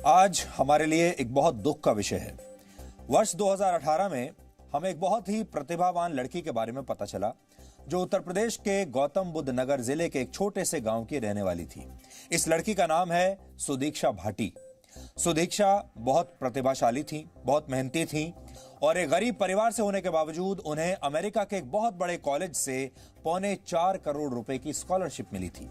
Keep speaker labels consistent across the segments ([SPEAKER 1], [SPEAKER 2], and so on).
[SPEAKER 1] आज हमारे लिए एक बहुत दुख का विषय है। वर्ष 2018 में हमें एक बहुत ही प्रतिभावान लड़की के बारे में पता चला जो उत्तर प्रदेश के गौतम बुद्ध नगर जिले के एक छोटे से गांव की रहने वाली थी। इस लड़की का नाम है सुदीक्षा भाटी। सुदीक्षा बहुत प्रतिभाशाली थी, बहुत मेहनती थी और एक गरीब परिवार से होने के बावजूद उन्हें अमेरिका के एक बहुत बड़े कॉलेज से 4.25 करोड़ रुपए की स्कॉलरशिप मिली थी।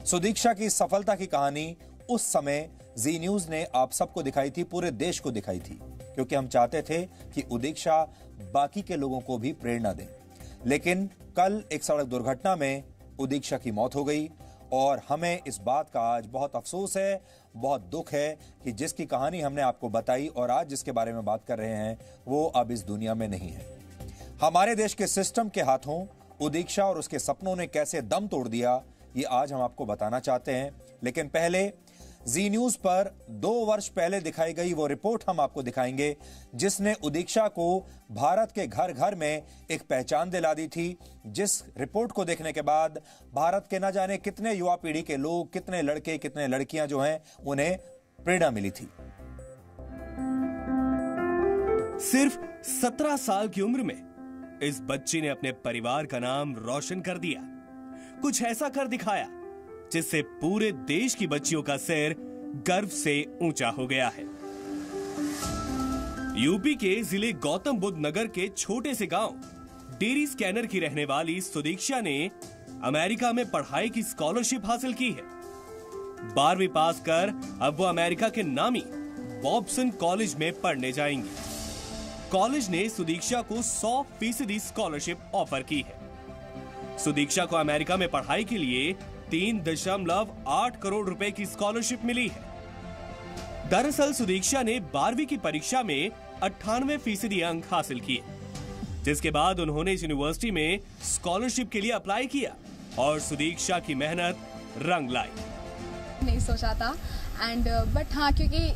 [SPEAKER 1] सुदीक्षा की सफलता की कहानी उस समय जी न्यूज ने आप सबको दिखाई थी, पूरे देश को दिखाई थी, क्योंकि हम चाहते थे कि उदीक्षा बाकी के लोगों को भी प्रेरणा दें। लेकिन कल एक सड़क दुर्घटना में उदीक्षा की मौत हो गई और हमें इस बात का आज बहुत अफसोस है, बहुत दुख है कि जिसकी कहानी हमने आपको बताई और आज जिसके बारे में बात कर रहे हैं वो अब इस दुनिया में नहीं है। हमारे देश के सिस्टम के हाथों उदीक्षा और उसके सपनों ने कैसे दम तोड़ दिया, ये आज हम आपको बताना चाहते हैं। लेकिन पहले जी न्यूज पर 2 वर्ष पहले दिखाई गई वो रिपोर्ट हम आपको दिखाएंगे जिसने उदीक्षा को भारत के घर घर में एक पहचान दिला दी थी। जिस रिपोर्ट को देखने के बाद भारत के न जाने कितने युवा पीढ़ी के लोग, कितने लड़के, कितने लड़कियां जो हैं उन्हें प्रेरणा मिली थी।
[SPEAKER 2] सिर्फ 17 साल की उम्र में इस बच्ची ने अपने परिवार का नाम रोशन कर दिया। कुछ ऐसा कर दिखाया जिससे पूरे देश की बच्चियों का सिर गर्व से ऊंचा हो गया है। यूपी के जिले गौतम बुद्ध नगर के छोटे से गांव डेरी स्कैनर की रहने वाली सुदीक्षा ने अमेरिका में पढ़ाई की स्कॉलरशिप हासिल की है। 12वीं पास कर अब वो अमेरिका के नामी बॉब्सन कॉलेज में पढ़ने जाएंगी। कॉलेज ने सुदीक्षा को 100% स्कॉलरशिप ऑफर की है। सुदीक्षा को अमेरिका में पढ़ाई के लिए 3.8 करोड़ रुपए की स्कॉलरशिप मिली है। दरअसल सुदीक्षा ने 12वीं की परीक्षा में 98% अंक हासिल किए, जिसके बाद उन्होंने इस यूनिवर्सिटी में स्कॉलरशिप के लिए अप्लाई किया और सुदीक्षा की मेहनत रंग लाई।
[SPEAKER 3] नहीं सोचा था बट हाँ, क्योंकि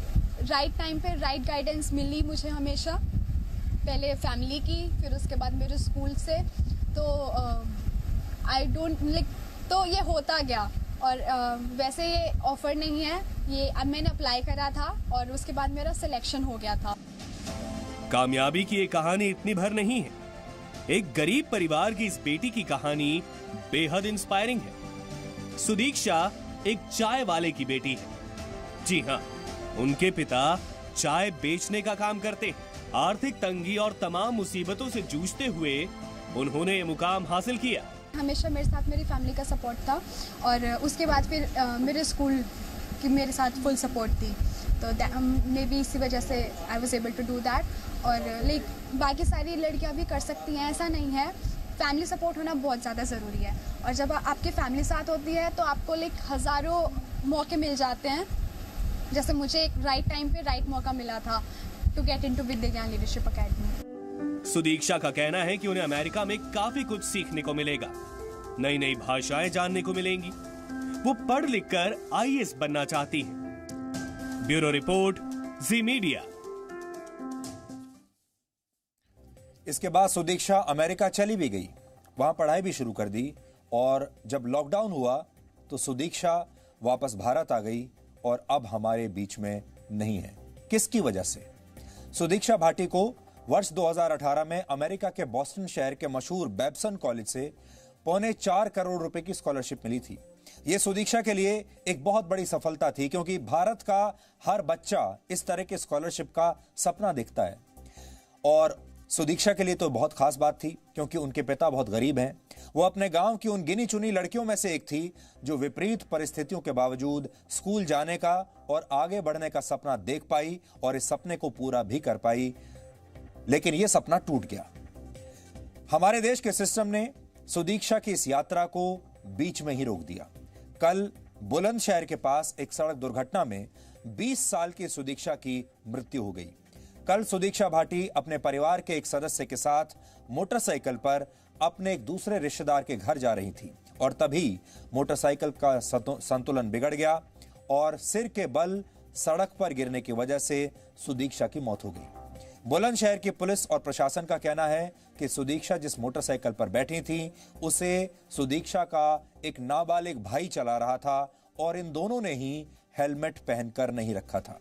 [SPEAKER 3] राइट टाइम पे राइट गाइडेंस मिली मुझे हमेशा, पहले फैमिली की, फिर उसके बाद मेरे स्कूल से, तो आई डोंट लाइक, तो ये होता गया। और वैसे ये ऑफर नहीं है, ये अब मैंने अप्लाई करा था और उसके बाद मेरा सिलेक्शन हो गया था।
[SPEAKER 2] कामयाबी की ये कहानी इतनी भर नहीं है। एक गरीब परिवार की इस बेटी की कहानी बेहद इंस्पायरिंग है। सुदीक्षा एक चाय वाले की बेटी है। जी हाँ, उनके पिता चाय बेचने का काम करते हैं। आर्थिक तंगी और तमाम मुसीबतों से जूझते हुए उन्होंने ये मुकाम हासिल किया।
[SPEAKER 3] हमेशा मेरे साथ मेरी फैमिली का सपोर्ट था और उसके बाद फिर मेरे स्कूल की मेरे साथ फुल सपोर्ट थी, तो मे बी इसी वजह से I was able to do that. और लाइक बाकी सारी लड़कियां भी कर सकती हैं, ऐसा नहीं है। फैमिली सपोर्ट होना बहुत ज़्यादा ज़रूरी है और जब आपकी फैमिली साथ होती है तो आपको लाइक हज़ारों मौके मिल जाते हैं। जैसे मुझे एक राइट टाइम पे राइट मौका मिला था टू गेट इनटू विद्या ज्ञान लीडरशिप अकेडमी।
[SPEAKER 2] सुदीक्षा का कहना है कि उन्हें अमेरिका में काफी कुछ सीखने को मिलेगा, नई नई भाषाएं जानने को मिलेंगी। वो पढ़ लिख कर IAS बनना चाहती हैं। ब्यूरो रिपोर्ट, जी मीडिया।
[SPEAKER 1] इसके बाद सुदीक्षा अमेरिका चली भी गई, वहां पढ़ाई भी शुरू कर दी और जब लॉकडाउन हुआ तो सुदीक्षा वापस भारत आ गई और अब हमारे बीच में नहीं है। किसकी वजह से? सुदीक्षा भाटी को वर्ष 2018 में अमेरिका के बॉस्टन शहर के मशहूर बेब्सन कॉलेज से 4.25 करोड़ रुपए की स्कॉलरशिप मिली थी। यह सुदीक्षा के लिए एक बहुत बड़ी सफलता थी, क्योंकि भारत का हर बच्चा इस तरह के स्कॉलरशिप का सपना देखता है और सुदीक्षा के लिए तो बहुत खास बात थी, क्योंकि उनके पिता बहुत गरीब हैं। वो अपने गांव की उन गिनी चुनी लड़कियों में से एक थी जो विपरीत परिस्थितियों के बावजूद स्कूल जाने का और आगे बढ़ने का सपना देख पाई और इस सपने को पूरा भी कर पाई। लेकिन यह सपना टूट गया। हमारे देश के सिस्टम ने सुदीक्षा की इस यात्रा को बीच में ही रोक दिया। कल बुलंदशहर के पास एक सड़क दुर्घटना में 20 साल की सुदीक्षा की मृत्यु हो गई। कल सुदीक्षा भाटी अपने परिवार के एक सदस्य के साथ मोटरसाइकिल पर अपने एक दूसरे रिश्तेदार के घर जा रही थी और तभी मोटरसाइकिल का संतुलन बिगड़ गया और सिर के बल सड़क पर गिरने की वजह से सुदीक्षा की मौत हो गई। बुलंदशहर की पुलिस और प्रशासन का कहना है कि सुदीक्षा जिस मोटरसाइकिल पर बैठी थी उसे सुदीक्षा का एक नाबालिग भाई चला रहा था और इन दोनों ने ही हेलमेट पहनकर नहीं रखा था।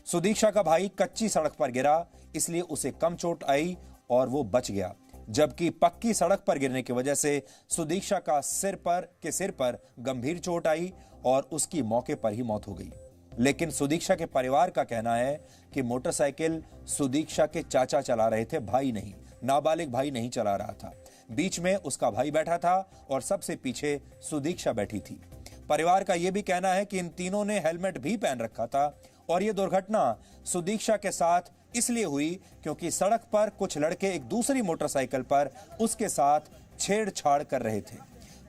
[SPEAKER 1] सुदीक्षा का भाई कच्ची सड़क पर गिरा, इसलिए उसे कम चोट आई और वो बच गया, जबकि पक्की सड़क पर गिरने की वजह से सुदीक्षा का सिर पर गंभीर चोट आई और उसकी मौके पर ही मौत हो गई। लेकिन सुदीक्षा के परिवार का कहना है कि मोटरसाइकिल सुदीक्षा के चाचा चला रहे थे, भाई नहीं, नाबालिग भाई नहीं चला रहा था। बीच में उसका भाई बैठा था और सबसे पीछे सुदीक्षा बैठी थी। परिवार का यह भी कहना है कि इन तीनों ने हेलमेट भी पहन रखा था और यह दुर्घटना सुदीक्षा के साथ इसलिए हुई क्योंकि सड़क पर कुछ लड़के एक दूसरी मोटरसाइकिल पर उसके साथ छेड़छाड़ कर रहे थे।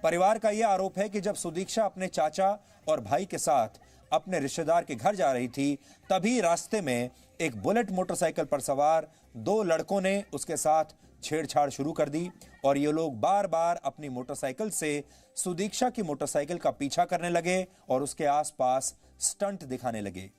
[SPEAKER 1] परिवार का यह आरोप है कि जब सुदीक्षा अपने चाचा और भाई के साथ अपने रिश्तेदार के घर जा रही थी, तभी रास्ते में एक बुलेट मोटरसाइकिल पर सवार 2 लड़कों ने उसके साथ छेड़छाड़ शुरू कर दी और ये लोग बार बार अपनी मोटरसाइकिल से सुदीक्षा की मोटरसाइकिल का पीछा करने लगे और उसके आसपास स्टंट दिखाने लगे।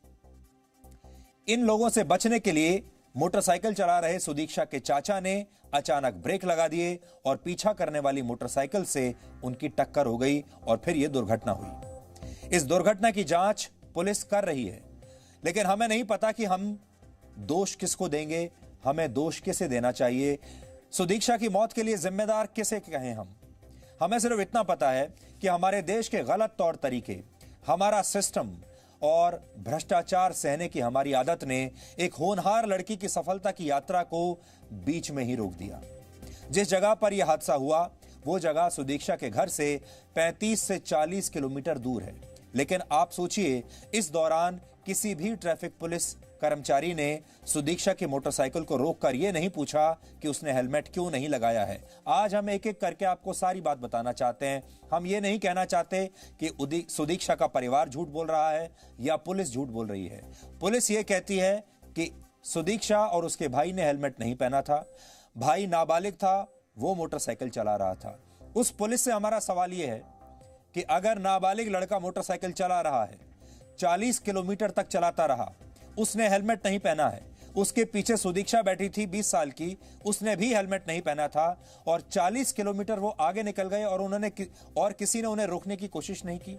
[SPEAKER 1] इन लोगों से बचने के लिए मोटरसाइकिल चला रहे सुदीक्षा के चाचा ने अचानक ब्रेक लगा दिए और पीछा करने वाली मोटरसाइकिल से उनकी टक्कर हो गई और फिर यह दुर्घटना हुई। इस दुर्घटना की जांच पुलिस कर रही है, लेकिन हमें नहीं पता कि हम दोष किसको देंगे, हमें दोष किसे देना चाहिए, सुदीक्षा की मौत के लिए जिम्मेदार किसे कहें हम। हमें सिर्फ इतना पता है कि हमारे देश के गलत तौर तरीके, हमारा सिस्टम और भ्रष्टाचार सहने की हमारी आदत ने एक होनहार लड़की की सफलता की यात्रा को बीच में ही रोक दिया। जिस जगह पर यह हादसा हुआ वो जगह सुदीक्षा के घर से 35 से 40 किलोमीटर दूर है, लेकिन आप सोचिए इस दौरान किसी भी ट्रैफिक पुलिस कर्मचारी ने सुदीक्षा की मोटरसाइकिल को रोककर यह नहीं पूछा कि उसने हेलमेट क्यों नहीं लगाया है। आज हम एक एक करके आपको सारी बात बताना चाहते हैं। हम ये नहीं कहना चाहते कि सुदीक्षा का परिवार झूठ बोल रहा है या पुलिस झूठ बोल रही है। पुलिस ये कहती है कि सुदीक्षा और उसके भाई ने हेलमेट नहीं पहना था, भाई नाबालिग था, वो मोटरसाइकिल चला रहा था। उस पुलिस से हमारा सवाल यह है कि अगर नाबालिग लड़का मोटरसाइकिल चला रहा है, 40 किलोमीटर तक चलाता रहा, उसने हेलमेट नहीं पहना है, उसके पीछे सुदीक्षा बैठी थी 20 साल की, उसने भी हेलमेट नहीं पहना था और 40 किलोमीटर वो आगे निकल गए और किसी ने उन्हें रोकने की कोशिश नहीं की।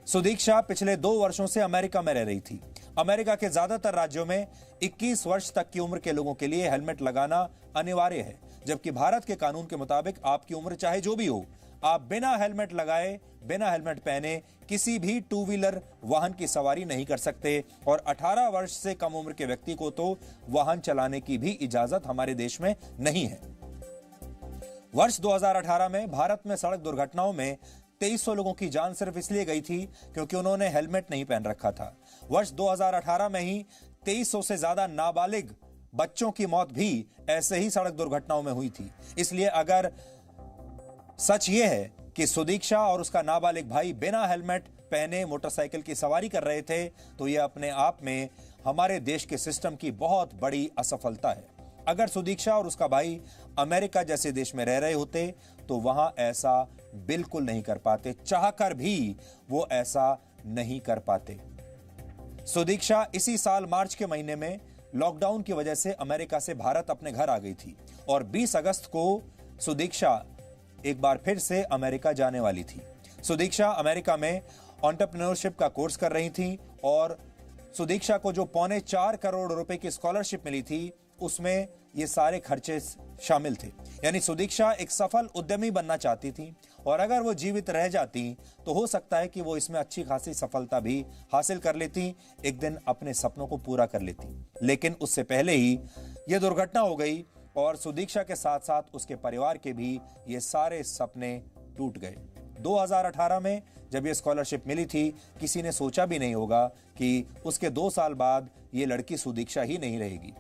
[SPEAKER 1] सुदीक्षा पिछले 2 वर्षों से अमेरिका में रह रही थी। अमेरिका के ज्यादातर राज्यों में 21 वर्ष तक की उम्र के लोगों के लिए हेलमेट लगाना अनिवार्य है, जबकि भारत के कानून के मुताबिक आपकी उम्र चाहे जो भी हो, आप बिना हेलमेट लगाए, बिना हेलमेट पहने किसी भी 2 व्हीलर वाहन की सवारी नहीं कर सकते और 18 वर्ष से कम उम्र के व्यक्ति को तो वाहन चलाने की भी इजाजत हमारे देश में नहीं है। वर्ष 2018 में भारत में सड़क दुर्घटनाओं में 2300 लोगों की जान सिर्फ इसलिए गई थी क्योंकि उन्होंने हेलमेट नहीं पहन रखा था। वर्ष 2018 में ही 2300 से ज्यादा नाबालिग बच्चों की मौत भी ऐसे ही सड़क दुर्घटनाओं में हुई थी। इसलिए अगर सच यह है कि सुदीक्षा और उसका नाबालिग भाई बिना हेलमेट पहने मोटरसाइकिल की सवारी कर रहे थे, तो यह अपने आप में हमारे देश के सिस्टम की बहुत बड़ी असफलता है। अगर सुदीक्षा और उसका भाई अमेरिका जैसे देश में रह रहे होते तो वहां ऐसा बिल्कुल नहीं कर पाते, चाहकर भी वो ऐसा नहीं कर पाते। सुदीक्षा इसी साल मार्च के महीने में लॉकडाउन की वजह से अमेरिका से भारत अपने घर आ गई थी और 20 अगस्त को सुदीक्षा एक बार फिर से अमेरिका जाने वाली थी। सुदीक्षा अमेरिका में एंटरप्रेन्योरशिप का कोर्स कर रही थी और सुदीक्षा को जो 4.25 करोड़ रुपए की स्कॉलरशिप मिली थी उसमें ये सारे खर्चे शामिल थे। यानी सुदीक्षा एक सफल उद्यमी बनना चाहती थी और अगर वो जीवित रह जाती तो हो सकता है कि वो इसमें अच्छी खासी सफलता भी हासिल कर लेती, एक दिन अपने सपनों को पूरा कर लेती। लेकिन उससे पहले ही यह दुर्घटना हो गई और सुदीक्षा के साथ साथ उसके परिवार के भी ये सारे सपने टूट गए। 2018 में जब ये स्कॉलरशिप मिली थी, किसी ने सोचा भी नहीं होगा कि उसके 2 साल बाद ये लड़की सुदीक्षा ही नहीं रहेगी।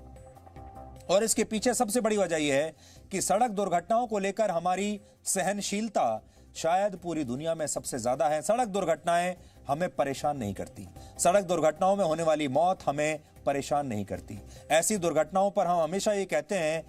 [SPEAKER 1] और इसके पीछे सबसे बड़ी वजह यह है कि सड़क दुर्घटनाओं को लेकर हमारी सहनशीलता शायद पूरी दुनिया में सबसे ज्यादा है। सड़क दुर्घटनाएं हमें परेशान नहीं करती, सड़क दुर्घटनाओं में होने वाली मौत हमें परेशान नहीं करती। ऐसी दुर्घटनाओं पर हम हमेशा ये कहते हैं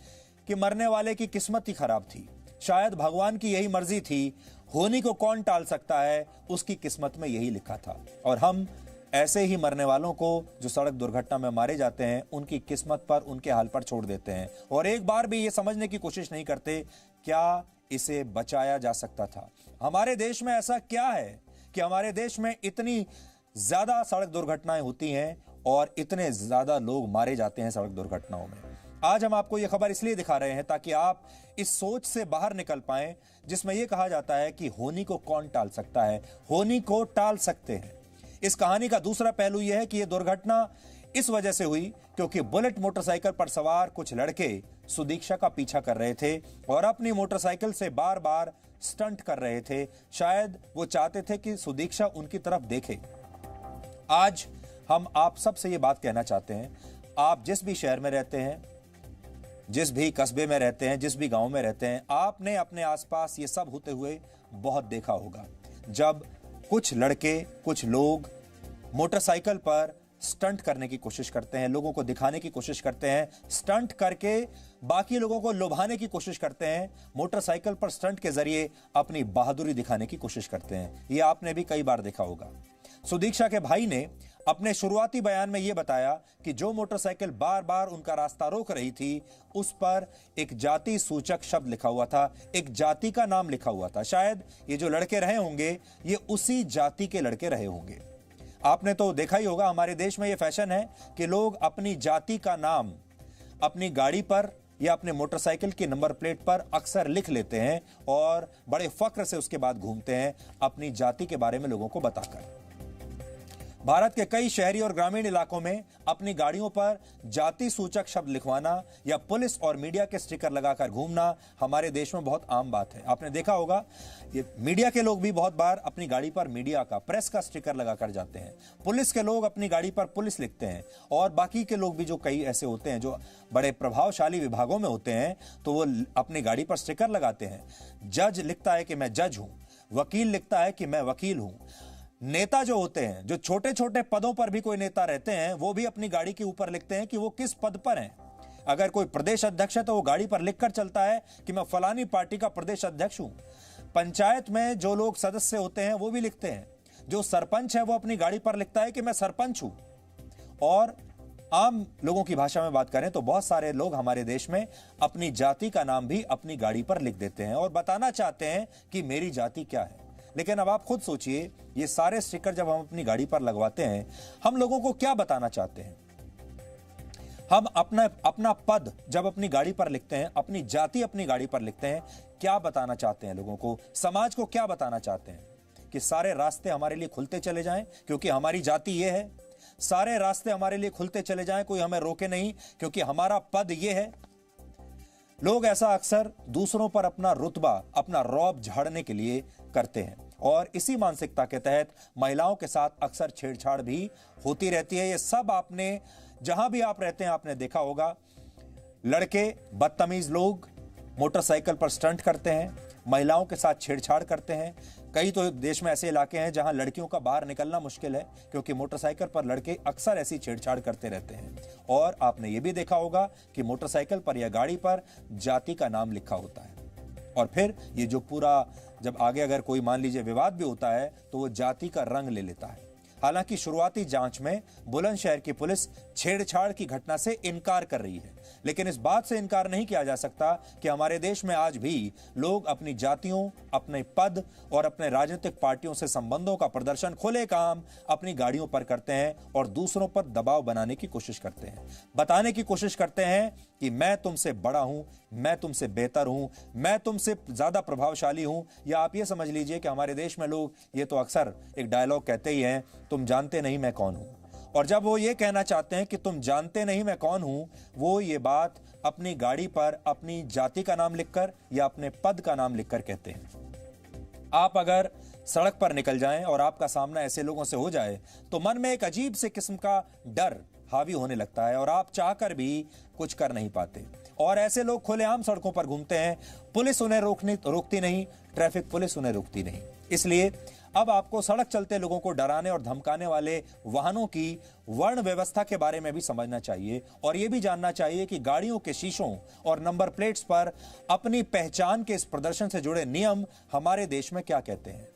[SPEAKER 1] कि मरने वाले की किस्मत ही खराब थी, शायद भगवान की यही मर्जी थी, होनी को कौन टाल सकता है, उसकी किस्मत में यही लिखा था। और हम ऐसे ही मरने वालों को जो सड़क दुर्घटना में मारे जाते हैं उनकी किस्मत पर, उनके हाल पर छोड़ देते हैं और एक बार भी ये समझने की कोशिश नहीं करते क्या इसे बचाया जा सकता था। हमारे देश में ऐसा क्या है कि हमारे देश में इतनी ज्यादा सड़क दुर्घटनाएं होती हैं और इतने ज्यादा लोग मारे जाते हैं सड़क दुर्घटनाओं में। आज हम आपको यह खबर इसलिए दिखा रहे हैं ताकि आप इस सोच से बाहर निकल पाएं जिसमें यह कहा जाता है कि होनी को कौन टाल सकता है। होनी को टाल सकते हैं। इस कहानी का दूसरा पहलू यह है कि यह दुर्घटना इस वजह से हुई क्योंकि बुलेट मोटरसाइकिल पर सवार कुछ लड़के सुदीक्षा का पीछा कर रहे थे और अपनी मोटरसाइकिल से बार बार स्टंट कर रहे थे। शायद वो चाहते थे कि सुदीक्षा उनकी तरफ देखे। आज हम आप सबसे ये बात कहना चाहते हैं, आप जिस भी शहर में रहते हैं, जिस भी कस्बे में रहते हैं, जिस भी गांव में रहते हैं, आपने अपने आसपास ये सब होते हुए बहुत देखा होगा। जब कुछ लड़के, कुछ लोग मोटरसाइकिल पर स्टंट करने की कोशिश करते हैं, लोगों को दिखाने की कोशिश करते हैं, स्टंट करके बाकी लोगों को लुभाने की कोशिश करते हैं, मोटरसाइकिल पर स्टंट के जरिए अपनी बहादुरी दिखाने की कोशिश करते हैं। यह आपने भी कई बार देखा होगा। सुदीक्षा के भाई ने अपने शुरुआती बयान में यह बताया कि जो मोटरसाइकिल बार बार उनका रास्ता रोक रही थी उस पर एक जाति सूचक शब्द लिखा हुआ था, एक जाति का नाम लिखा हुआ था। शायद ये जो लड़के रहे होंगे ये उसी जाति के लड़के रहे होंगे। आपने तो देखा ही होगा, हमारे देश में यह फैशन है कि लोग अपनी जाति का नाम अपनी गाड़ी पर या अपने मोटरसाइकिल की नंबर प्लेट पर अक्सर लिख लेते हैं और बड़े फक्र से उसके बाद घूमते हैं अपनी जाति के बारे में लोगों को बताकर। भारत के कई शहरी और ग्रामीण इलाकों में अपनी गाड़ियों पर जाति सूचक शब्द लिखवाना या पुलिस और मीडिया के स्टिकर लगाकर घूमना हमारे देश में बहुत आम बात है। आपने देखा होगा, ये मीडिया के लोग भी बहुत बार अपनी गाड़ी पर मीडिया का, प्रेस का स्टिकर लगाकर जाते हैं। पुलिस के लोग अपनी गाड़ी पर पुलिस लिखते हैं और बाकी के लोग भी जो कई ऐसे होते हैं जो बड़े प्रभावशाली विभागों में होते हैं तो वो अपनी गाड़ी पर स्टिकर लगाते हैं। जज लिखता है कि मैं जज हूं, वकील लिखता है कि मैं वकील हूं। नेता जो होते हैं, जो छोटे छोटे पदों पर भी कोई नेता रहते हैं, वो भी अपनी गाड़ी के ऊपर लिखते हैं कि वो किस पद पर हैं। अगर कोई प्रदेश अध्यक्ष है तो वो गाड़ी पर लिखकर चलता है कि मैं फलानी पार्टी का प्रदेश अध्यक्ष हूं। पंचायत में जो लोग सदस्य होते हैं वो भी लिखते हैं। जो सरपंच है वो अपनी गाड़ी पर लिखता है कि मैं सरपंच हूं। और आम लोगों की भाषा में बात करें तो बहुत सारे लोग हमारे देश में अपनी जाति का नाम भी अपनी गाड़ी पर लिख देते हैं और बताना चाहते हैं कि मेरी जाति क्या है। लेकिन अब आप खुद सोचिए, ये सारे स्टिकर जब हम अपनी गाड़ी पर लगवाते हैं, हम लोगों को क्या बताना चाहते हैं? हम अपना पद जब अपनी गाड़ी पर लिखते हैं, अपनी जाति अपनी गाड़ी पर लिखते हैं, क्या बताना चाहते हैं लोगों को? समाज को क्या बताना चाहते हैं? कि सारे रास्ते हमारे लिए खुलते चले जाएं क्योंकि हमारी जाति ये है, सारे रास्ते हमारे लिए खुलते चले जाएं, कोई हमें रोके नहीं क्योंकि हमारा पद ये है। लोग ऐसा अक्सर दूसरों पर अपना रुतबा, अपना रौब झाड़ने के लिए करते हैं और इसी मानसिकता के तहत महिलाओं के साथ अक्सर छेड़छाड़ भी होती रहती है। ये सब आपने जहां भी आप रहते हैं आपने देखा होगा। लड़के, बदतमीज लोग मोटरसाइकिल पर स्टंट करते हैं, महिलाओं के साथ छेड़छाड़ करते हैं। कई तो देश में ऐसे इलाके हैं जहां लड़कियों का बाहर निकलना मुश्किल है क्योंकि मोटरसाइकिल पर लड़के अक्सर ऐसी छेड़छाड़ करते रहते हैं। और आपने ये भी देखा होगा कि मोटरसाइकिल पर या गाड़ी पर जाति का नाम लिखा होता है और फिर ये जो पूरा, जब आगे अगर कोई मान लीजिए विवाद भी होता है तो वो जाति का रंग ले लेता है। हालांकि शुरुआती जांच में बुलंदशहर की पुलिस छेड़छाड़ की घटना से इनकार कर रही है, लेकिन इस बात से इनकार नहीं किया जा सकता कि हमारे देश में आज भी लोग अपनी जातियों, अपने पद और अपने राजनीतिक पार्टियों से संबंधों का प्रदर्शन खुलेआम अपनी गाड़ियों पर करते हैं और दूसरों पर दबाव बनाने की कोशिश करते हैं, बताने की कोशिश करते हैं कि मैं तुमसे बड़ा हूं, मैं तुमसे बेहतर हूं, मैं तुमसे ज्यादा प्रभावशाली हूं। या आप ये समझ लीजिए कि हमारे देश में लोग ये तो अक्सर एक डायलॉग कहते ही हैं, तुम जानते नहीं मैं कौन हूं। और जब वो ये कहना चाहते हैं कि तुम जानते नहीं मैं कौन हूं, वो ये बात अपनी गाड़ी पर अपनी जाति का नाम लिखकर या अपने पद का नाम लिखकर कहते हैं। आप अगर सड़क पर निकल जाएं और आपका सामना ऐसे लोगों से हो जाए तो मन में एक अजीब से किस्म का डर हावी होने लगता है और आप चाहकर भी कुछ कर नहीं पाते। और ऐसे लोग खुलेआम सड़कों पर घूमते हैं, पुलिस उन्हें रोकती नहीं, ट्रैफिक पुलिस उन्हें रोकती नहीं। इसलिए अब आपको सड़क चलते लोगों को डराने और धमकाने वाले वाहनों की वर्ण व्यवस्था के बारे में भी समझना चाहिए और यह भी जानना चाहिए कि गाड़ियों के शीशों और नंबर प्लेट्स पर अपनी पहचान के इस प्रदर्शन से जुड़े नियम हमारे देश में क्या कहते हैं।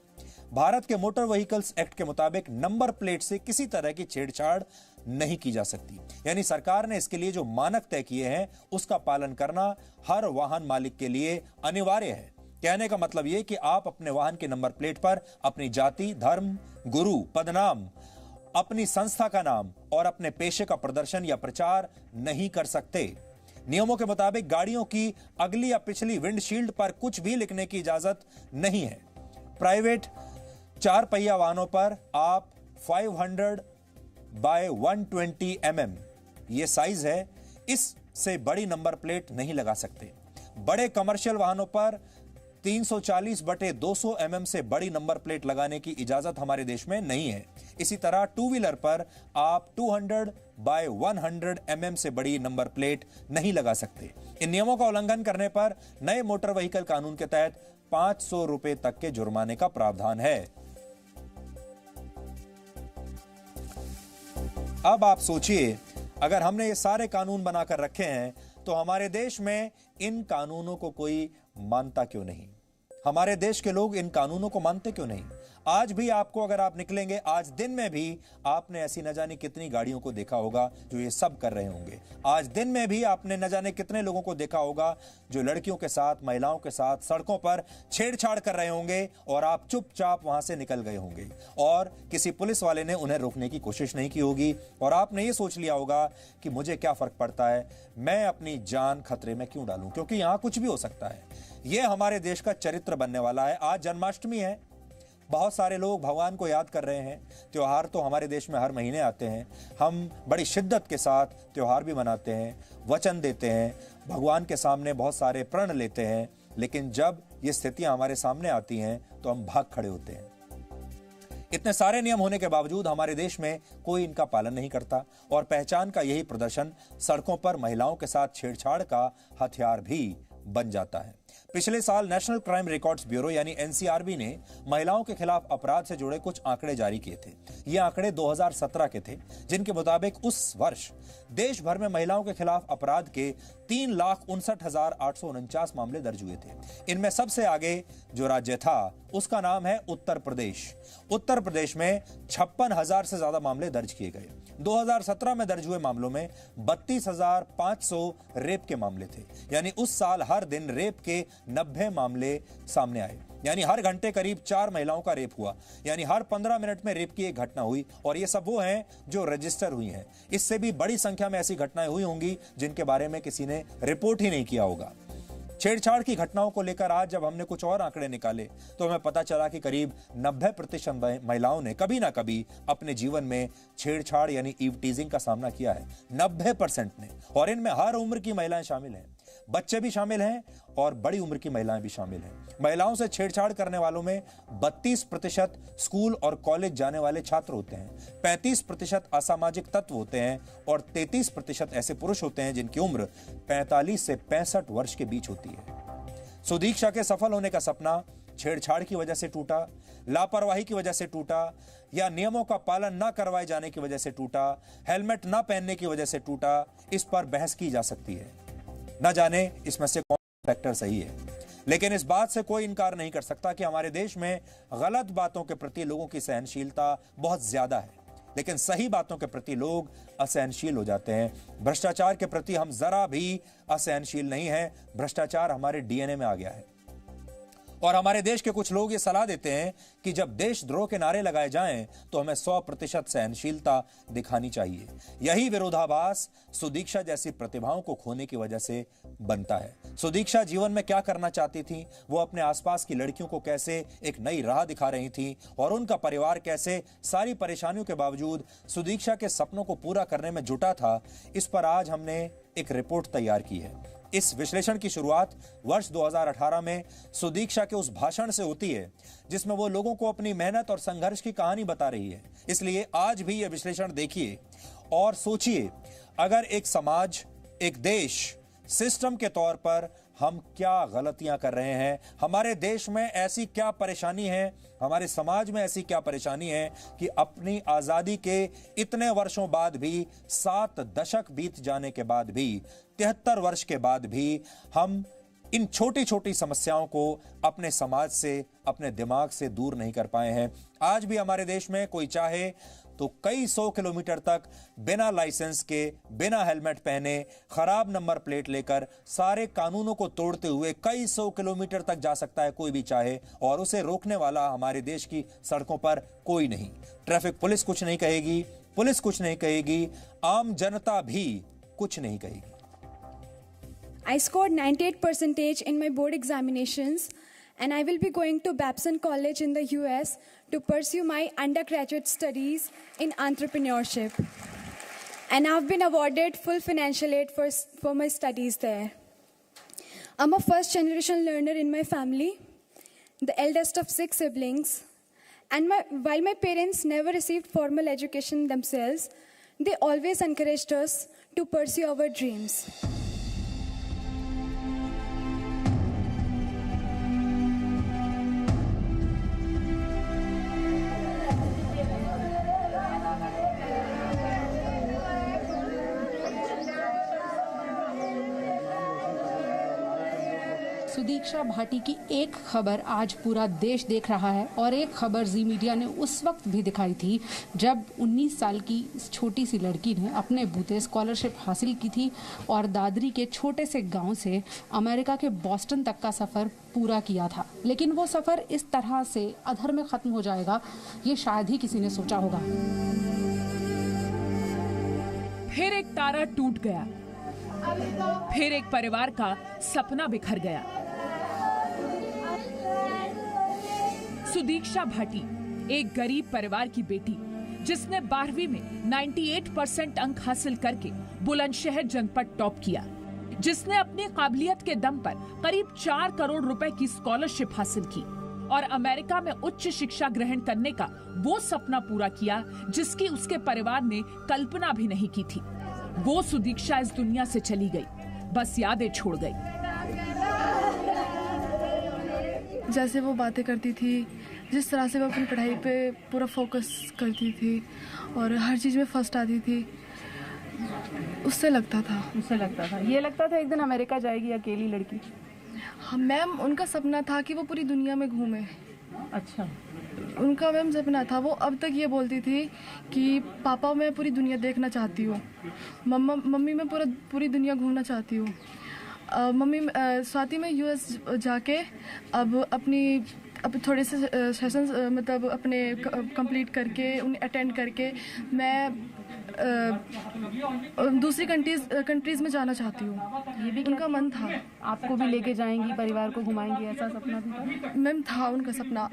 [SPEAKER 1] भारत के मोटर व्हीकल्स एक्ट के मुताबिक नंबर प्लेट से किसी तरह की छेड़छाड़ नहीं की जा सकती। यानी सरकार ने इसके लिए जो मानक तय किए हैं उसका पालन करना हर वाहन मालिक के लिए अनिवार्य है। कहने का मतलब यह कि आप अपने वाहन के नंबर प्लेट पर अपनी जाति, धर्म, गुरु, पदनाम, अपनी संस्था का नाम और अपने पेशे का प्रदर्शन या प्रचार नहीं कर सकते। नियमों के मुताबिक गाड़ियों की अगली या पिछली विंडशील्ड पर कुछ भी लिखने की इजाजत नहीं है। प्राइवेट 4 पहिया वाहनों पर आप 500 बाय 120 mm ये साइज है, इससे बड़ी नंबर प्लेट नहीं लगा सकते। बड़े कमर्शियल वाहनों पर 340/200 mm से बड़ी नंबर प्लेट लगाने की इजाजत हमारे देश में नहीं है। इसी तरह टू व्हीलर पर आप 200 बाय 100 mm से बड़ी नंबर प्लेट नहीं लगा सकते। इन नियमों का उल्लंघन करने पर नए मोटर व्हीकल कानून के तहत 500 रुपए तक के जुर्माने का प्रावधान है। अब आप सोचिए, अगर हमने ये सारे कानून बनाकर रखे हैं तो हमारे देश में इन कानूनों को कोई मानता क्यों नहीं? हमारे देश के लोग इन कानूनों को मानते क्यों नहीं? आज भी आपको, अगर आप निकलेंगे आज दिन में भी, आपने ऐसी न जाने कितनी गाड़ियों को देखा होगा जो ये सब कर रहे होंगे। आज दिन में भी आपने न जाने कितने लोगों को देखा होगा जो लड़कियों के साथ, महिलाओं के साथ सड़कों पर छेड़छाड़ कर रहे होंगे और आप चुपचाप वहां से निकल गए होंगे और किसी पुलिस वाले ने उन्हें रोकने की कोशिश नहीं की होगी और आपने ये सोच लिया होगा कि मुझे क्या फर्क पड़ता है, मैं अपनी जान खतरे में क्यों डालूं, क्योंकि यहां कुछ भी हो सकता है। यह हमारे देश का चरित्र बनने वाला है। आज जन्माष्टमी है, बहुत सारे लोग भगवान को याद कर रहे हैं। त्योहार तो हमारे देश में हर महीने आते हैं, हम बड़ी शिद्दत के साथ त्योहार भी मनाते हैं, वचन देते हैं, भगवान के सामने बहुत सारे प्रण लेते हैं, लेकिन जब ये स्थितियां हमारे सामने आती हैं तो हम भाग खड़े होते हैं। इतने सारे नियम होने के बावजूद हमारे देश में कोई इनका पालन नहीं करता और पहचान का यही प्रदर्शन सड़कों पर महिलाओं के साथ छेड़छाड़ का हथियार भी बन जाता है। पिछले साल नेशनल क्राइम रिकॉर्ड्स ब्यूरो यानी एनसीआरबी ने महिलाओं के खिलाफ अपराध से जुड़े कुछ आंकड़े जारी किए थे। ये आंकड़े 2017 के थे, जिनके मुताबिक उस वर्ष देश भर में महिलाओं के खिलाफ अपराध के 3,59,849 मामले दर्ज हुए थे। इनमें सबसे आगे जो राज्य था उसका नाम है उत्तर प्रदेश। उत्तर प्रदेश में 56,000 से ज्यादा मामले दर्ज किए गए। 2017 में दर्ज हुए मामलों में 32,500 रेप के मामले थे, यानी उस साल हर दिन रेप के 90 मामले सामने आए, यानी हर घंटे करीब 4 महिलाओं का रेप हुआ, यानी हर 15 मिनट में रेप की एक घटना हुई। और ये सब वो हैं जो रजिस्टर हुई हैं। इससे भी बड़ी संख्या में ऐसी घटनाएं हुई होंगी जिनके बारे में किसी ने रिपोर्ट ही नहीं किया होगा। छेड़छाड़ की घटनाओं को लेकर आज जब हमने कुछ और आंकड़े निकाले तो हमें पता चला कि करीब 90% महिलाओं ने कभी ना कभी अपने जीवन में छेड़छाड़ यानी ईव टीजिंग का सामना किया है। 90% ने, और इनमें हर उम्र की महिलाएं शामिल हैं, बच्चे भी शामिल हैं और बड़ी उम्र की महिलाएं भी शामिल हैं। महिलाओं से छेड़छाड़ करने वालों में 32% स्कूल और कॉलेज जाने वाले छात्र होते हैं, 35% असामाजिक तत्व होते हैं और 33% ऐसे पुरुष होते हैं जिनकी उम्र 45 से 65 वर्ष के बीच होती है। सुदीक्षा के सफल होने का सपना छेड़छाड़ की वजह से टूटा, लापरवाही की वजह से टूटा या नियमों का पालन न करवाए जाने की वजह से टूटा, हेलमेट न पहनने की वजह से टूटा, इस पर बहस की जा सकती है। न जाने इसमें से कौन फैक्टर सही है, लेकिन इस बात से कोई इनकार नहीं कर सकता कि हमारे देश में गलत बातों के प्रति लोगों की सहनशीलता बहुत ज्यादा है, लेकिन सही बातों के प्रति लोग असहनशील हो जाते हैं। भ्रष्टाचार के प्रति हम जरा भी असहनशील नहीं हैं। भ्रष्टाचार हमारे डीएनए में आ गया है और हमारे देश के कुछ लोग ये सलाह देते हैं कि जब देशद्रोह के नारे लगाए जाएं तो हमें 100% सहनशीलता दिखानी चाहिए। यही विरोधाभास सुदीक्षा जैसी प्रतिभाओं को खोने की वजह से बनता है। सुदीक्षा जीवन में क्या करना चाहती थी, वो अपने आसपास की लड़कियों को कैसे एक नई राह दिखा रही थी और उनका परिवार कैसे सारी परेशानियों के बावजूद सुदीक्षा के सपनों को पूरा करने में जुटा था, इस पर आज हमने एक रिपोर्ट तैयार की है। इस विश्लेषण की शुरुआत वर्ष 2018 में सुदीक्षा के उस भाषण से होती है जिसमें वो लोगों को अपनी मेहनत और संघर्ष की कहानी बता रही है। इसलिए आज भी यह विश्लेषण देखिए और सोचिए, अगर एक समाज, एक देश, सिस्टम के तौर पर हम क्या गलतियां कर रहे हैं, हमारे देश में ऐसी क्या परेशानी है, हमारे समाज में ऐसी क्या परेशानी है कि अपनी आजादी के इतने वर्षों बाद भी, 7 दशक बीत जाने के बाद भी, 73 वर्ष के बाद भी हम इन छोटी छोटी समस्याओं को अपने समाज से, अपने दिमाग से दूर नहीं कर पाए हैं। आज भी हमारे देश में कोई चाहे तो कई 100 किलोमीटर तक बिना लाइसेंस के, बिना हेलमेट पहने, खराब नंबर प्लेट लेकर, सारे कानूनों को तोड़ते हुए कई 100 किलोमीटर तक जा सकता है कोई भी चाहे, और उसे रोकने वाला हमारे देश की सड़कों पर कोई नहीं। ट्रैफिक पुलिस कुछ नहीं कहेगी, पुलिस कुछ नहीं कहेगी, आम जनता भी कुछ नहीं कहेगी।
[SPEAKER 3] I scored 98% in my board examinations, and I will be going to Babson College in the US to pursue my undergraduate studies in entrepreneurship. And I've been awarded full financial aid for my studies there. I'm a first generation learner in my family, the eldest of 6 siblings. And while my parents never received formal education themselves, they always encouraged us to pursue our dreams.
[SPEAKER 4] Sudiksha Bhati की एक खबर आज पूरा देश देख रहा है, और एक खबर जी मीडिया ने उस वक्त भी दिखाई थी जब 19 साल की इस छोटी सी लड़की ने अपने बूते स्कॉलरशिप हासिल की थी और दादरी के छोटे से गांव से अमेरिका के बॉस्टन तक का सफ़र पूरा किया था। लेकिन वो सफ़र इस तरह से अधर में ख़त्म हो जाएगा, ये शायद ही किसी ने सोचा होगा।
[SPEAKER 5] फिर एक तारा टूट गया, फिर एक परिवार का सपना बिखर गया। सुदीक्षा भाटी एक गरीब परिवार की बेटी, जिसने 12वीं में 98% अंक हासिल करके बुलंदशहर जनपद टॉप किया, जिसने अपनी काबिलियत के दम पर करीब 4 करोड़ रुपए की स्कॉलरशिप हासिल की और अमेरिका में उच्च शिक्षा ग्रहण करने का वो सपना पूरा किया जिसकी उसके परिवार ने कल्पना भी नहीं की थी। वो सुदीक्षा इस दुनिया से चली गई, बस यादें छोड़ गई।
[SPEAKER 6] जैसे वो बातें करती थी, जिस तरह से वो अपनी पढ़ाई पे पूरा फोकस करती थी और हर चीज़ में फर्स्ट आती थी, उससे लगता था
[SPEAKER 4] ये लगता था एक दिन अमेरिका जाएगी अकेली लड़की।
[SPEAKER 6] हाँ मैम, उनका सपना था कि वो पूरी दुनिया में घूमे।
[SPEAKER 4] अच्छा,
[SPEAKER 6] उनका मैम सपना था। वो अब तक ये बोलती थी कि पापा मैं पूरी दुनिया देखना चाहती हूँ, मम्मी मैं पूरी दुनिया घूमना चाहती हूँ। मम्मी स्वाति में यूएस जाके अब थोड़े से सेशंस मतलब अपने कंप्लीट करके उन्हें अटेंड करके मैं दूसरी कंट्रीज में जाना चाहती हूँ।
[SPEAKER 4] ये भी
[SPEAKER 6] उनका मन था।
[SPEAKER 4] आपको भी लेके जाएंगी, परिवार को घुमाएंगी, ऐसा सपना भी था?
[SPEAKER 6] मैम था उनका सपना।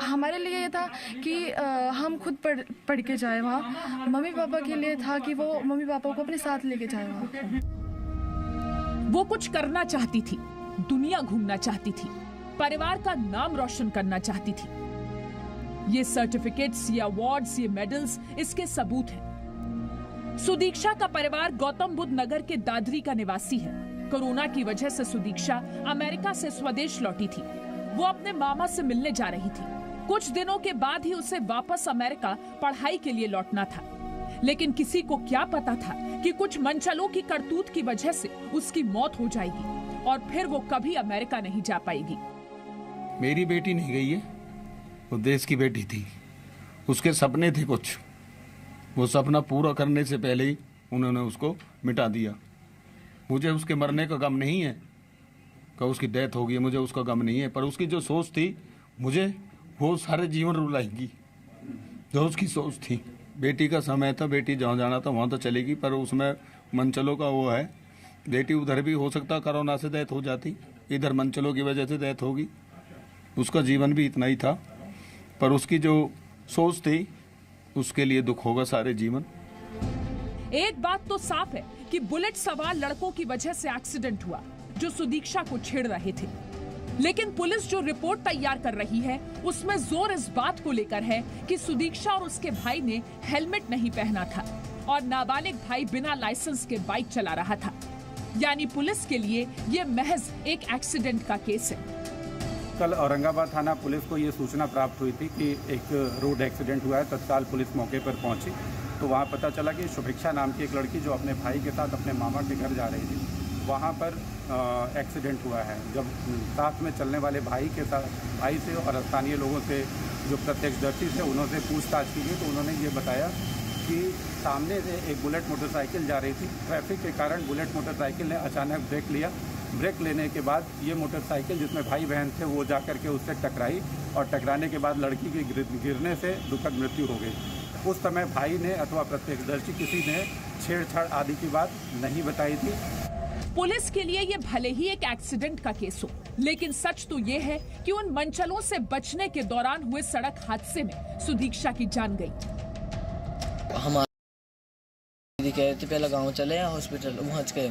[SPEAKER 6] हमारे लिए ये था कि हम खुद पढ़ के जाए वहाँ। मम्मी पापा के लिए था कि वो मम्मी पापा को अपने साथ लेके जाए वहाँ।
[SPEAKER 5] वो कुछ करना चाहती थी, दुनिया घूमना चाहती थी, परिवार का नाम रोशन करना चाहती थी। ये सर्टिफिकेट्स, ये अवार्ड्स, ये मेडल्स इसके सबूत हैं। सुदीक्षा का परिवार गौतम बुद्ध नगर के दादरी का निवासी है। कोरोना की वजह से सुदीक्षा अमेरिका से स्वदेश लौटी थी। वो अपने मामा से मिलने जा रही थी। कुछ दिनों के बाद ही उसे वापस अमेरिका पढ़ाई के लिए लौटना था, लेकिन किसी को क्या पता था कि कुछ मनचलों की करतूत की वजह से उसकी मौत हो जाएगी और फिर वो कभी अमेरिका नहीं जा पाएगी।
[SPEAKER 7] मेरी बेटी नहीं गई है, वो देश की बेटी थी। उसके सपने थे कुछ, वो सपना पूरा करने से पहले ही उन्होंने उसको मिटा दिया। मुझे उसके मरने का गम नहीं है कि उसकी डेथ होगी, मुझे उसका गम नहीं है, पर उसकी जो सोच थी मुझे वो सारे जीवन रुलाएगी। जो उसकी सोच थी, बेटी का समय था, बेटी जहाँ जाना था वहाँ तो चलेगी, पर उसमें मनचलों का वो है। बेटी उधर भी हो सकता कोरोना से डेथ हो जाती, इधर मनचलों की वजह से डेथ होगी। उसका जीवन भी इतना ही था, पर उसकी जो सोच थी उसके लिए दुख होगा सारे जीवन।
[SPEAKER 5] एक बात तो साफ है कि बुलेट सवार लड़कों की वजह से एक्सीडेंट हुआ जो सुदीक्षा को छेड़ रहे थे, लेकिन पुलिस जो रिपोर्ट तैयार कर रही है उसमें जोर इस बात को लेकर है कि सुदीक्षा और उसके भाई ने हेलमेट नहीं पहना था और नाबालिग भाई बिना लाइसेंस के बाइक चला रहा था। यानी पुलिस के लिए ये महज एक एक्सीडेंट का केस है।
[SPEAKER 8] कल औरंगाबाद थाना पुलिस को ये सूचना प्राप्त हुई थी कि एक रोड एक्सीडेंट हुआ है। तत्काल पुलिस मौके पर पहुंची तो वहां पता चला कि शुभेक्षा नाम की एक लड़की जो अपने भाई के साथ अपने मामा के घर जा रही थी, वहां पर एक्सीडेंट हुआ है। जब साथ में चलने वाले भाई से और स्थानीय लोगों से जो प्रत्यक्षदर्शी थे उन्होंने पूछताछ की गई तो उन्होंने ये बताया कि सामने से एक बुलेट मोटरसाइकिल जा रही थी। ट्रैफिक के कारण बुलेट मोटरसाइकिल ने अचानक ब्रेक लिया। ब्रेक लेने के बाद ये मोटरसाइकिल जिसमें भाई बहन थे वो जा कर के उससे टकराई और टकराने के बाद लड़की की गिरने से दुखद मृत्यु हो गई। उस समय भाई ने अथवा प्रत्यक्षदर्शी किसी ने छेड़छाड़ आदि की बात नहीं बताई थी।
[SPEAKER 5] पुलिस के लिए ये भले ही एक एक्सीडेंट का केस हो, लेकिन सच तो ये है कि उन मंचलों से बचने के दौरान हुए सड़क हादसे में सुदीक्षा की जान गई।
[SPEAKER 9] हमारी दीदी कह रही थी पहले गांव चले या हॉस्पिटल, वहाँ के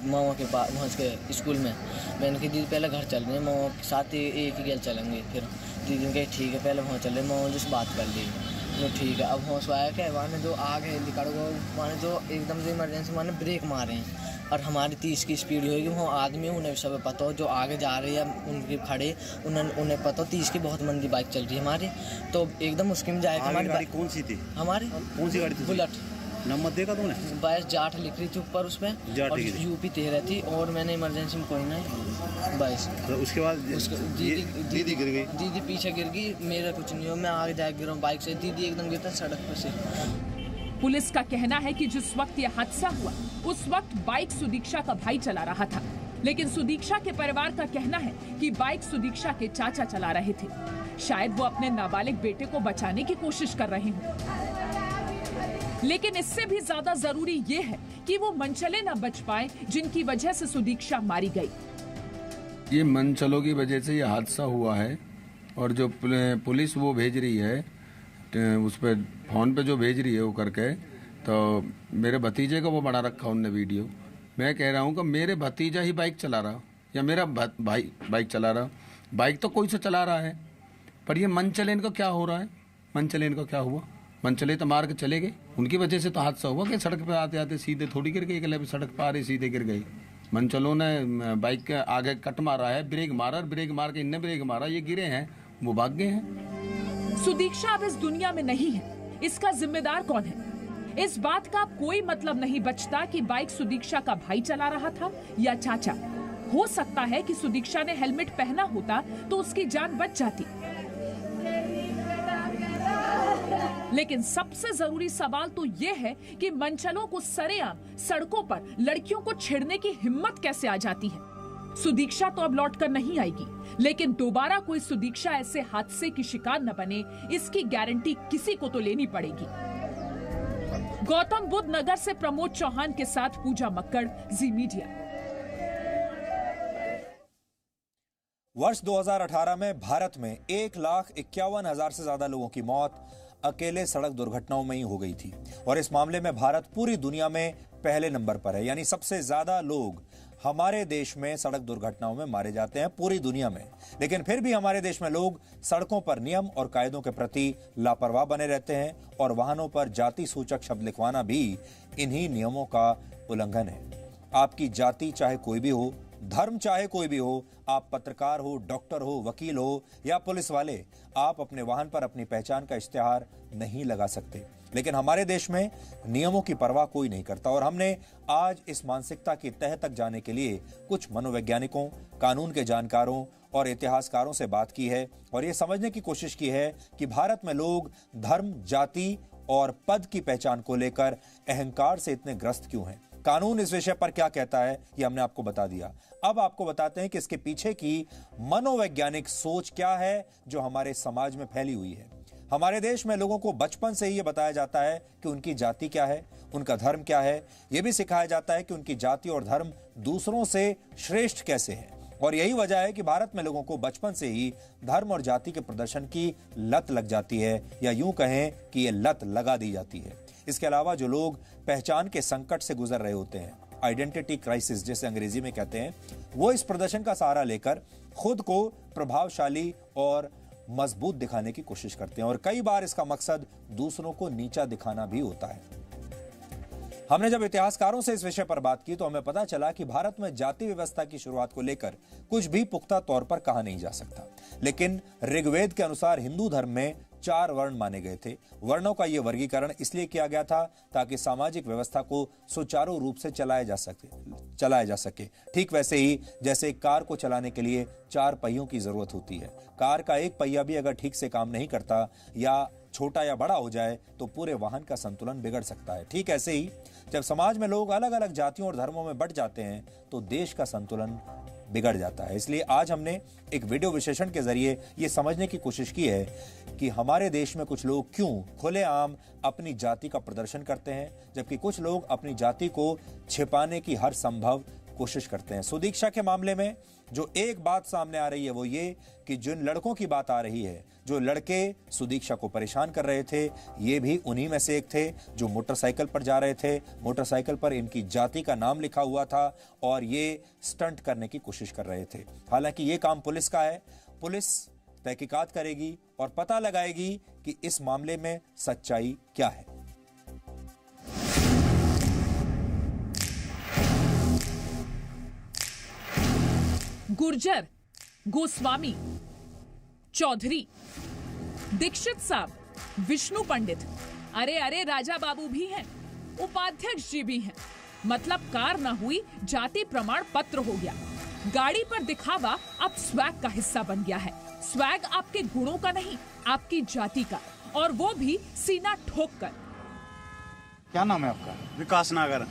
[SPEAKER 9] मामा के पास, वहाँ के स्कूल में। मैंने कहा दीदी पहले घर चल रहे हैं, मामा के साथ एक ही गेल चलेंगे। फिर दीदी ने कहा ठीक है पहले वहाँ चले, मामा जिस बात कर ली तो ठीक है। अब वहाँ आया क्या वहाँ ने जो आगे निकाल वहाँ जो एकदम से इमरजेंसी वहाँ ब्रेक मारे हैं और हमारी 30 की स्पीड होगी। वहाँ आदमी उन्हें सब पता हो जो आगे जा रहे हैं उनके खड़े उन्हें पता हो 30 की बहुत मंदी बाइक चल रही है हमारी, तो एकदम उसकी में जाएगा। हमारी गाड़ी कौन सी थी? हमारी कौन सी गाड़ी थी? बुलेट। नंबर देखा तुमने? 22 जाट लिख रही थी ऊपर उसमें और यूपी 13 थी और मैंने इमरजेंसी में कोई नहीं 22। तो उसके बाद दीदी गिर गई। दीदी पीछे गिर गई, मेरा कुछ नहीं हो, मैं आगे जाके गिरा बाइक से, दीदी एकदम गिरता सड़क पर से।
[SPEAKER 5] पुलिस का कहना है कि जिस वक्त यह हादसा हुआ उस वक्त बाइक सुदीक्षा का भाई चला रहा था, लेकिन सुदीक्षा के परिवार का कहना है कि बाइक सुदीक्षा के चाचा चला रहे थे। शायद वो अपने नाबालिग बेटे को बचाने की कोशिश कर रहे हों, लेकिन इससे भी ज्यादा जरूरी ये है कि वो मंचले न बच पाए जिनकी वजह से सुदीक्षा मारी गई।
[SPEAKER 7] ये मंचलों की वजह से ये हादसा हुआ है और जो पुलिस वो भेज रही है उस पर फोन पे जो भेज रही है वो करके, तो मेरे भतीजे का वो बना रखा उनने वीडियो। मैं कह रहा हूँ कि मेरे भतीजा ही बाइक चला रहा या मेरा भाई बाइक चला रहा, बाइक तो कोई से चला रहा है, पर ये मनचलेन को क्या हो रहा है? मनचलेन को क्या हुआ? मनचले तो मार के चले गए, उनकी वजह से तो हादसा हुआ कि सड़क पे आते आते सीधे थोड़ी गिर गई, अगले सड़क पर आ रही सीधे गिर गई। मनचलों ने बाइक के आगे कट मारा है, ब्रेक मारा, ब्रेक मार के इनने ब्रेक मारा, ये गिरे हैं, वो भाग गए हैं।
[SPEAKER 5] सुदीक्षा अब इस दुनिया में नहीं है, इसका जिम्मेदार कौन है? इस बात का कोई मतलब नहीं बचता कि बाइक सुदीक्षा का भाई चला रहा था या चाचा। हो सकता है कि सुदीक्षा ने हेलमेट पहना होता तो उसकी जान बच जाती। लेकिन सबसे जरूरी सवाल तो यह है कि मंचलों को सरेआम सड़कों पर लड़कियों को छेड़ने की हिम्मत कैसे आ जाती है? सुदीक्षा तो अब लौट कर नहीं आएगी, लेकिन दोबारा कोई सुदीक्षा ऐसे हादसे की शिकार न बने, इसकी गारंटी किसी को तो लेनी पड़ेगी। गौतम बुद्ध नगर से प्रमोद चौहान के साथ पूजा मक्कड़, जी मीडिया।
[SPEAKER 1] वर्ष 2018 में भारत में 1,51,000 से ज्यादा लोगों की मौत अकेले सड़क दुर्घटनाओं में ही हो गई थी और इस मामले में भारत पूरी दुनिया में पहले नंबर पर है। यानी सबसे ज्यादा लोग हमारे देश में सड़क दुर्घटनाओं में मारे जाते हैं पूरी दुनिया में। लेकिन फिर भी हमारे देश में लोग सड़कों पर नियम और कायदों के प्रति लापरवाह बने रहते हैं और वाहनों पर जाति सूचक शब्द लिखवाना भी इन्हीं नियमों का उल्लंघन है। आपकी जाति चाहे कोई भी हो, धर्म चाहे कोई भी हो, आप पत्रकार हो, डॉक्टर हो, वकील हो या पुलिस वाले, आप अपने वाहन पर अपनी पहचान का इश्तिहार नहीं लगा सकते। लेकिन हमारे देश में नियमों की परवाह कोई नहीं करता और हमने आज इस मानसिकता की तह तक जाने के लिए कुछ मनोवैज्ञानिकों, कानून के जानकारों और इतिहासकारों से बात की है और ये समझने की कोशिश की है कि भारत में लोग धर्म, जाति और पद की पहचान को लेकर अहंकार से इतने ग्रस्त क्यों हैं। कानून इस विषय पर क्या कहता है ये हमने आपको बता दिया। अब आपको बताते हैं कि इसके पीछे की मनोवैज्ञानिक सोच क्या है जो हमारे समाज में फैली हुई है। हमारे देश में लोगों को बचपन से ही ये बताया जाता है कि उनकी जाति क्या है, उनका धर्म क्या है। यह भी सिखाया जाता है कि उनकी जाति और धर्म दूसरों से श्रेष्ठ कैसे है और यही वजह है कि भारत में लोगों को बचपन से ही धर्म और जाति के प्रदर्शन की लत लग जाती है या यूं कहें कि ये लत लगा दी जाती है। इसके अलावा जो लोग पहचान के संकट से गुजर रहे होते हैं, आइडेंटिटी क्राइसिस जैसे अंग्रेजी में कहते हैं, वो इस प्रदर्शन का सहारा लेकर खुद को प्रभावशाली और मजबूत दिखाने की कोशिश करते हैं और कई बार इसका मकसद दूसरों को नीचा दिखाना भी होता है। हमने जब इतिहासकारों से इस विषय पर बात की तो हमें पता चला कि भारत में जाति व्यवस्था की शुरुआत को लेकर कुछ भी पुख्ता तौर पर कहा नहीं जा सकता, लेकिन ऋग्वेद के अनुसार हिंदू धर्म में 4 वर्ण माने गए थे। वर्णों का यह वर्गीकरण इसलिए किया गया था ताकि सामाजिक व्यवस्था को सुचारू रूप से चलाया जा सके। ठीक वैसे ही जैसे एक कार को चलाने के लिए 4 पहियों की जरूरत होती है। कार का एक पहिया भी अगर ठीक से काम नहीं करता या छोटा या बड़ा हो जाए तो पूरे वाहन का संतुलन बिगड़ सकता है। ठीक ऐसे ही जब समाज में लोग अलग अलग जातियों और धर्मों में बंट जाते हैं तो देश का संतुलन बिगड़ जाता है। इसलिए आज हमने एक वीडियो विश्लेषण के जरिए ये समझने की कोशिश की है कि हमारे देश में कुछ लोग क्यों खुलेआम अपनी जाति का प्रदर्शन करते हैं, जबकि कुछ लोग अपनी जाति को छिपाने की हर संभव कोशिश करते हैं। सुदीक्षा के मामले में जो एक बात सामने आ रही है वो ये कि जिन लड़कों की बात आ रही है, जो लड़के सुदीक्षा को परेशान कर रहे थे, ये भी उन्हीं में से एक थे जो मोटरसाइकिल पर जा रहे थे। मोटरसाइकिल पर इनकी जाति का नाम लिखा हुआ था और ये स्टंट करने की कोशिश कर रहे थे। हालांकि ये काम पुलिस का है। पुलिस तहकीकात करेगी और पता लगाएगी कि इस मामले में सच्चाई क्या है।
[SPEAKER 5] गुर्जर, गोस्वामी, चौधरी, दीक्षित साहब, विष्णु पंडित, अरे राजा बाबू भी हैं, उपाध्यक्ष जी भी हैं। मतलब कार ना हुई, जाति प्रमाण पत्र हो गया। गाड़ी पर दिखावा अब स्वैग का हिस्सा बन गया है। स्वैग आपके गुणों का नहीं, आपकी जाति का, और वो भी सीना ठोक कर।
[SPEAKER 10] क्या नाम है आपका?
[SPEAKER 11] विकास नागर।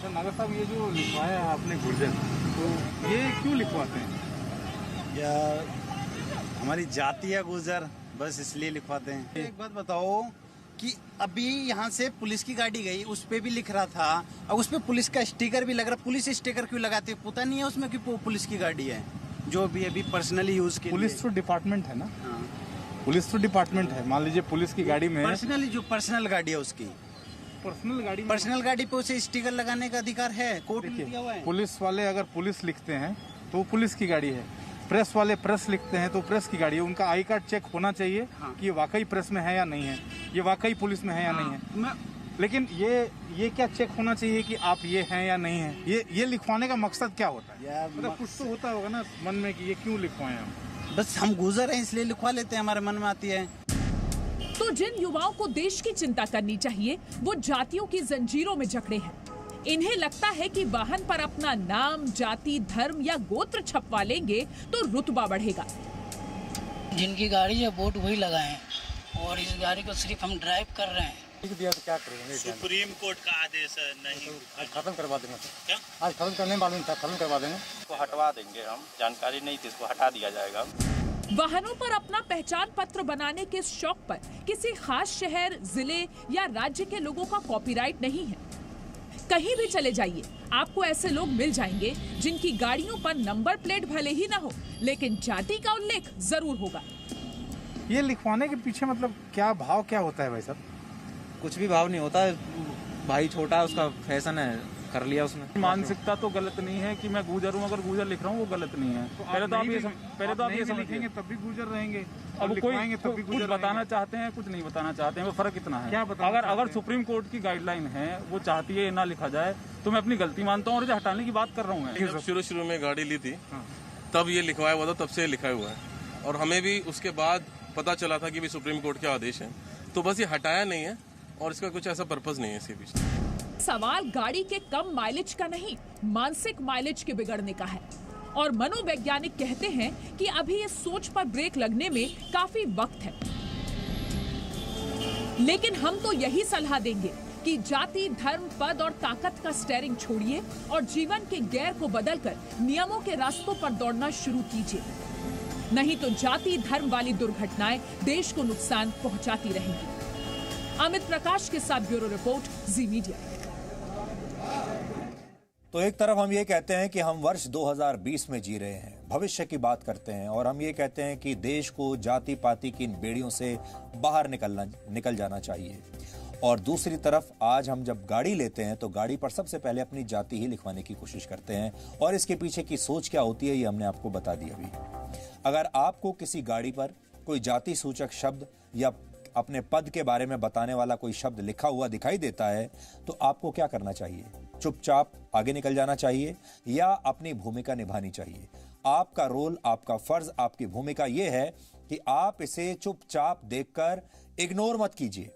[SPEAKER 10] नागर साहब, ये जो लिखवाया है आपने गुर्जर, तो ये क्यों लिखवाते हैं?
[SPEAKER 11] या हमारी जाति है गुर्जर, बस इसलिए लिखवाते हैं। एक बात बताओ कि अभी यहाँ से पुलिस की गाड़ी गई, उस पे भी लिख रहा था और उस पे पुलिस का स्टिकर भी लग रहा। पुलिस स्टिकर क्यों लगाते हैं? पता नहीं है उसमें कि पुलिस की गाड़ी है, जो भी अभी पर्सनली यूज के।
[SPEAKER 10] पुलिस तो डिपार्टमेंट है ना?
[SPEAKER 11] हाँ,
[SPEAKER 10] पुलिस तो डिपार्टमेंट है। मान लीजिए पुलिस की गाड़ी में
[SPEAKER 11] पर्सनली, जो पर्सनल गाड़ी है उसकी, पर्सनल गाड़ी पे उसे स्टिकर लगाने का अधिकार है, कोर्ट में दिया हुआ है।
[SPEAKER 10] पुलिस वाले अगर पुलिस लिखते हैं तो पुलिस की गाड़ी है, प्रेस वाले प्रेस लिखते हैं तो प्रेस की गाड़ी है। उनका आई कार्ड चेक होना चाहिए कि ये वाकई प्रेस में है या नहीं है, ये वाकई पुलिस में है या नहीं है। लेकिन ये क्या चेक होना चाहिए कि आप ये हैं या नहीं है? ये लिखवाने का मकसद क्या होता है? मतलब कुछ तो होता होगा ना मन में कि ये क्यों लिखवाएं हम?
[SPEAKER 11] बस हम गुजर हैं इसलिए लिखवा लेते हैं, हमारे मन में आती है।
[SPEAKER 5] तो जिन युवाओं को देश की चिंता करनी चाहिए वो जातियों की जंजीरों में जकड़े हैं। इन्हें लगता है कि वाहन पर अपना नाम, जाति, धर्म या गोत्र छपवा लेंगे तो रुतबा बढ़ेगा।
[SPEAKER 12] जिनकी गाड़ी है वोट वही लगाए और इस गाड़ी को सिर्फ हम ड्राइव कर रहे हैं।
[SPEAKER 10] दिया तो क्या करेंगे?
[SPEAKER 11] सुप्रीम कोर्ट का आदेश है, नहीं
[SPEAKER 10] खत्म करवा देंगे।
[SPEAKER 11] क्या?
[SPEAKER 10] आज खत्म करने वाले था, खत्म करवा देंगे।
[SPEAKER 13] इसको हटवा देंगे हम, जानकारी नहीं थी, इसको हटा दिया जाएगा।
[SPEAKER 5] वाहनों पर अपना पहचान पत्र बनाने के शौक पर किसी खास शहर, जिले या राज्य के लोगों का कॉपीराइट नहीं है। कहीं भी चले जाइए, आपको ऐसे लोग मिल जाएंगे जिनकी गाड़ियों पर नंबर प्लेट भले ही ना हो, लेकिन जाति का उल्लेख जरूर होगा।
[SPEAKER 10] ये लिखवाने के पीछे मतलब क्या भाव क्या होता है भाई साहब?
[SPEAKER 14] कुछ भी भाव नहीं होता है, भाई छोटा है, उसका फैशन है, कर लिया उसने।
[SPEAKER 10] मानसिकता तो गलत नहीं है कि मैं गुजर हूँ, अगर गुजर लिख रहा हूँ वो गलत नहीं है। तो पहले तो आप ये समझेंगे तब भी गुजर रहेंगे। अब कोई कुछ बताना चाहते हैं, कुछ नहीं बताना चाहते हैं, वो फर्क इतना है। अगर सुप्रीम कोर्ट की गाइडलाइन है, वो चाहती है ना लिखा जाए, तो मैं अपनी गलती मानता हूँ और इसे हटाने की बात कर रहा हूँ।
[SPEAKER 15] जब शुरू में गाड़ी ली थी तब ये लिखवाया हुआ था, तब से लिखा हुआ है, और हमें भी उसके बाद पता चला था कि भी सुप्रीम कोर्ट के आदेश है, तो बस ये हटाया नहीं है और इसका कुछ ऐसा पर्पस नहीं है इसके पीछे।
[SPEAKER 5] सवाल गाड़ी के कम माइलेज का नहीं, मानसिक माइलेज के बिगड़ने का है। और मनोवैज्ञानिक कहते हैं कि अभी इस सोच पर ब्रेक लगने में काफी वक्त है। लेकिन हम तो यही सलाह देंगे कि जाति, धर्म, पद और ताकत का स्टीयरिंग छोड़िए और जीवन के गियर को बदलकर नियमों के रास्तों पर दौड़ना शुरू कीजिए। नहीं तो जाति धर्म वाली दुर्घटनाएं देश को नुकसान पहुंचाती रहेंगी। अमित प्रकाश के साथ ब्यूरो रिपोर्ट, जी मीडिया।
[SPEAKER 1] तो एक तरफ हम ये कहते हैं कि हम वर्ष 2020 में जी रहे हैं, भविष्य की बात करते हैं, और हम ये कहते हैं कि देश को जाति पाति की इन बेड़ियों से बाहर निकल जाना चाहिए। और दूसरी तरफ आज हम जब गाड़ी लेते हैं तो गाड़ी पर सबसे पहले अपनी जाति ही लिखवाने की कोशिश करते हैं, और इसके पीछे की सोच क्या होती है ये हमने आपको बता दिया अभी। अगर आपको किसी गाड़ी पर कोई जाति सूचक शब्द या अपने पद के बारे में बताने वाला कोई शब्द लिखा हुआ दिखाई देता है तो आपको क्या करना चाहिए? चुपचाप आगे निकल जाना चाहिए या अपनी भूमिका निभानी चाहिए? आपका रोल, आपका फर्ज, आपकी भूमिका यह है कि आप इसे चुपचाप देखकर इग्नोर मत कीजिए,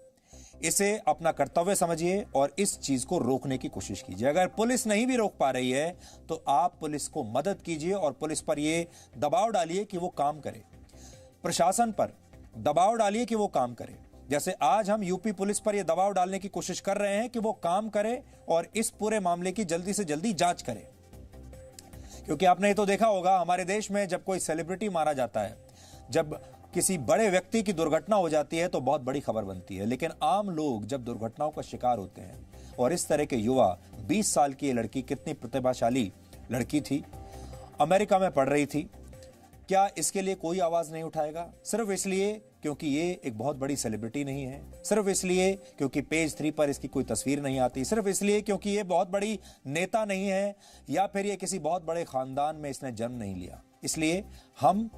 [SPEAKER 1] इसे अपना कर्तव्य समझिए और इस चीज को रोकने की कोशिश कीजिए। अगर पुलिस नहीं भी रोक पा रही है तो आप पुलिस को मदद कीजिए और पुलिस पर यह दबाव डालिए कि वो काम करे, प्रशासन पर दबाव डालिए कि वो काम करे। जैसे आज हम यूपी पुलिस पर यह दबाव डालने की कोशिश कर रहे हैं कि वो काम करे और इस पूरे मामले की जल्दी से जल्दी जांच करे। क्योंकि आपने ये तो देखा होगा, हमारे देश में जब कोई सेलिब्रिटी मारा जाता है, जब किसी बड़े व्यक्ति की दुर्घटना हो जाती है तो बहुत बड़ी खबर बनती है, लेकिन आम लोग जब दुर्घटनाओं का शिकार होते हैं, और इस तरह के युवा 20 साल की ये लड़की कितनी प्रतिभाशाली लड़की थी, अमेरिका में पढ़ रही थी, क्या इसके लिए कोई आवाज नहीं उठाएगा? सिर्फ इसलिए क्योंकि ये एक बहुत बड़ी सेलिब्रिटी नहीं है, सिर्फ इसलिए क्योंकि पेज 3 पर इसकी कोई तस्वीर नहीं आती, सिर्फ इसलिए क्योंकि ये बहुत बड़ी नेता नहीं है, या फिर ये किसी बहुत बड़े खानदान में इसने जन्म नहीं लिया। इसलिए हम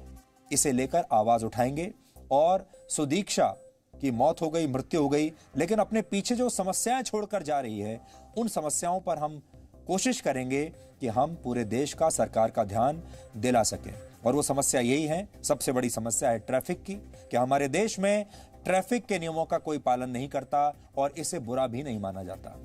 [SPEAKER 1] इसे लेकर आवाज उठाएंगे। और सुदीक्षा की मौत हो गई, मृत्यु हो गई, लेकिन अपने पीछे जो समस्याएं छोड़कर जा रही है, उन समस्याओं पर हम कोशिश करेंगे कि हम पूरे देश का, सरकार का ध्यान दिला सकें। और वो समस्या यही है, सबसे बड़ी समस्या है ट्रैफिक की, कि हमारे देश में ट्रैफिक के नियमों का कोई पालन नहीं करता और इसे बुरा भी नहीं माना जाता।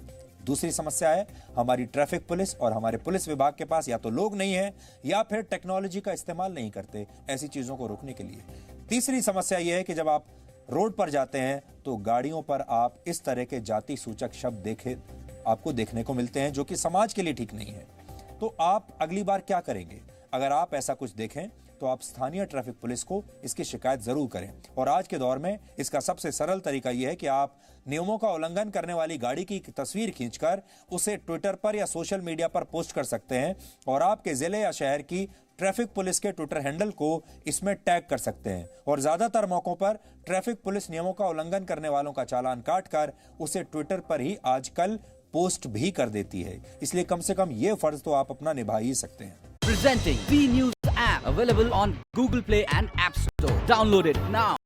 [SPEAKER 1] दूसरी समस्या है हमारी ट्रैफिक पुलिस और हमारे पुलिस विभाग के पास या तो लोग नहीं है या फिर टेक्नोलॉजी का इस्तेमाल नहीं करते ऐसी चीजों को रोकने के लिए। तीसरी समस्या यह है कि जब आप रोड पर जाते हैं तो गाड़ियों पर आप इस तरह के जाति सूचक शब्द आपको देखने को मिलते हैं जो कि समाज के लिए ठीक नहीं है। तो आप अगली बार क्या करेंगे? अगर आप ऐसा कुछ देखें तो आप स्थानीय ट्रैफिक पुलिस को इसकी शिकायत जरूर करें। और आज के दौर में इसका सबसे सरल तरीका यह है कि आप नियमों का उल्लंघन करने वाली गाड़ी की तस्वीर खींचकर उसे ट्विटर पर या सोशल मीडिया पर पोस्ट कर सकते हैं और आपके जिले या शहर की ट्रैफिक पुलिस के ट्विटर हैंडल को इसमें टैग कर सकते हैं। और ज्यादातर मौकों पर ट्रैफिक पुलिस नियमों का उल्लंघन करने वालों का चालान काटकर उसे ट्विटर पर ही आजकल पोस्ट भी कर देती है। इसलिए कम से कम ये फर्ज तो आप अपना निभा ही सकते हैं।
[SPEAKER 16] Presenting B News app available on Google Play and App Store. Download it now.